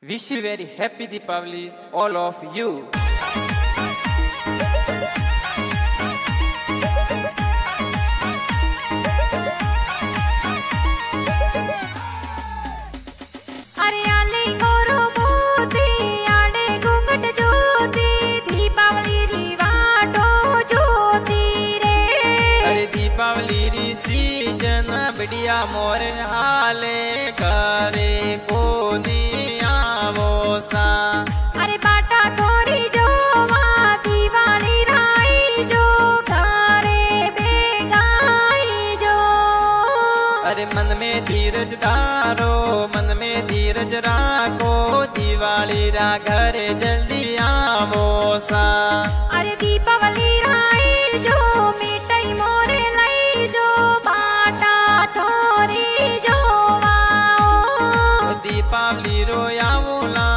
Wish you very happy Deepavali, all of you. Deepawali री season बढ़िया मोर हाले करे को दिया वो सा। अरे बाटा कोरी जो माँ दिवाली राई जो घरे बेगाई जो। अरे मन में धीरज धारो, मन में धीरज राखो, दिवाली रा घरे जल्दी आवो सा। अरे दीपावली राई जो मिठाई मोरे लाई जो बाटा थोरी जो वाओ। दीपावली रो आवो ला